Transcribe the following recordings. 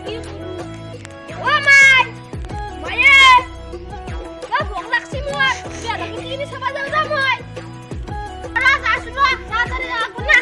কি কৰো ও মাই মায়ে তা ভোক লাগছি মোৰ বিয়া লাগি টিভি চাবা যাও যা মই আৰা যাছলো তাড়াতাড়ি আগু না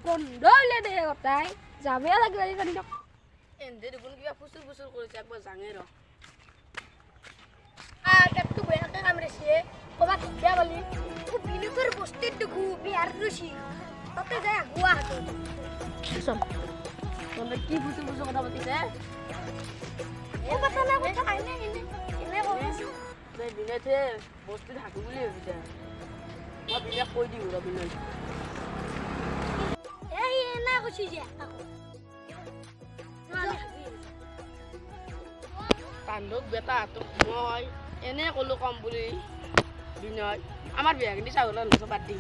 গন্ডলে দে ওটাই যাবে লাগে জানি তো এন্ডে দেখুন কিবা ফুসুল ফুসুল করেছে একবার জাঙে র একটু বয়াকে কামড়েছে কবা বিয়া বলি ও বিনুর বস্তির দেখু বিয়ার রুশি ততে যায় গুয়া হাতে সব তোমরা কি ফুসুল ফুসুল কথা বলতিছে ও কথা না কথা আইনে এনে বলছি বে বিনেতে বস্তি হাকু বলি হইছে মই বিনা কই দিও র বিনে এই না কইছি যে কান্দক বেটা তো মই এনে কলো কম বুলি বিনয় আমার বিয়া গনি চাউল নস বাদ দি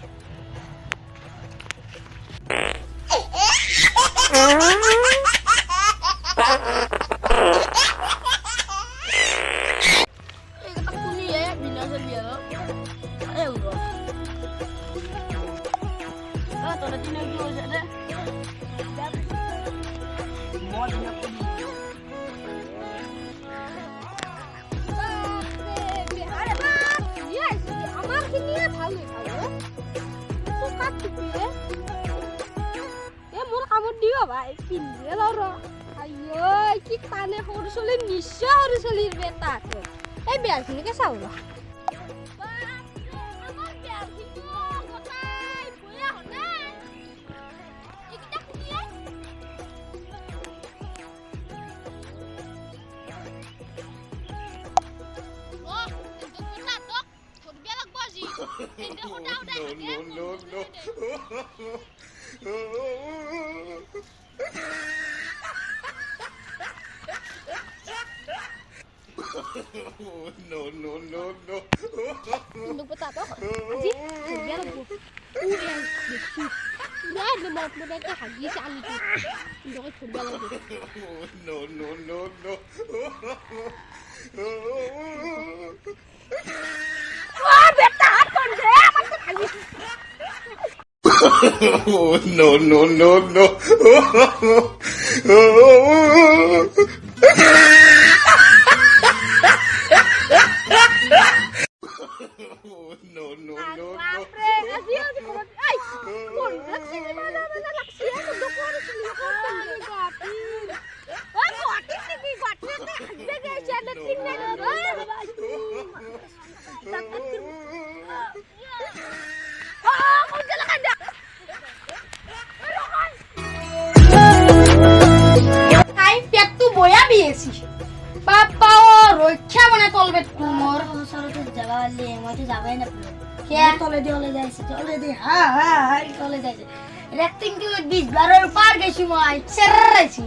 ভাই পিন্দে লর আইয়ো কি কানে হর চলে নিশ্চয় হর চলির বেটা এই বিয়াখিনিকে চাও র আমার বিয়াখিনি গোটাই বয়া হনে ইকিটা কুটিয়ে ও তো কুটা তো তোর বিয়া লাগবো আজি এন্ডে হটা হটা no. Untuk petato, aji, kerja lagu. Udah, bersih. Udah, demam mereka lagi si Ali tu. Untuk kerja lagu. No. Wah, beta apa deh? Masuk lagi. No. Papa রক্ষা মানে তলবে কুমর সরতে যাবালে মতে যাবাই না কে তলে দি হলে যাইছে তলে দি হ্যাঁ তলে যাইছে রেক্টিং কি 20 12 পার গেছি মই সেরাইছি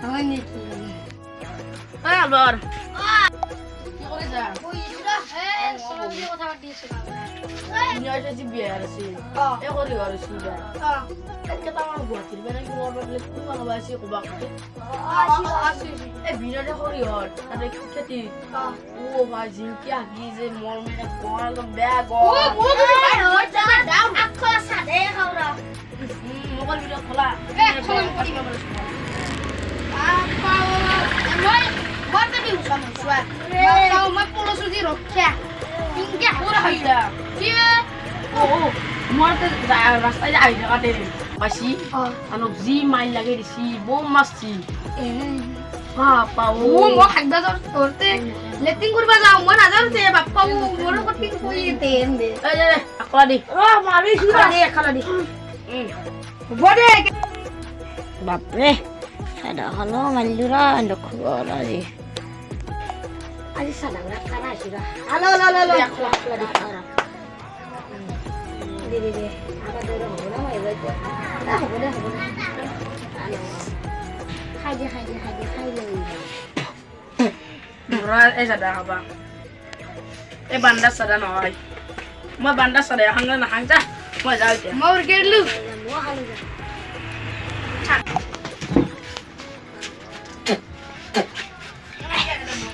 হয় নাকি বর কি করে যা ওই ইসরা সরতে কথা দিয়েছে নিয়ে যে বিয়ার আছে এ করে গরছি যা একটা তো আমার গুয়াতির বেলা কি বলবে একটু ভালোবাসি কোবাকে আসি এ বিনারে হরি হর আরে খেতি ও বাজি কি আগি যে মর মেরে কোয়াল ব্যাগ ও ভাই হর যা দাও আখো সাদে খাওরা মোবাইল ভিডিও খোলা এ খোলা করি মোবাইল মই বড় দিন সমস্যা বাবা মই পুরো সুজি রক্ষা ইনকে পুরো হইলা কি ও মরতে রাস্তায় যাই না কাটে পাসি আনক জি মাইল লাগে দিছি বম মাসছি বাপা ও মো খাইদা তোরতে লেটিং করবা যাও মন আজার তে বাপা ও মোর কটি কই তেন দে এ আকলা দি ও মারি শুরা দে খালা দি বড়ে বাপরে সাদা হলো মাইলুরা নখরা দি আজি সাদা রাস্তা না শুরা হ্যালো আকলা দি খারা দে আবার দে হবো না মই যাই হবো না খাই দে মোরা এই সাদা হবা এই বান্দা চাৰা নহয় মই বান্দা চাৰা হাংলা নাহাং যা মই যাওঁ এতিয়া মই গেলো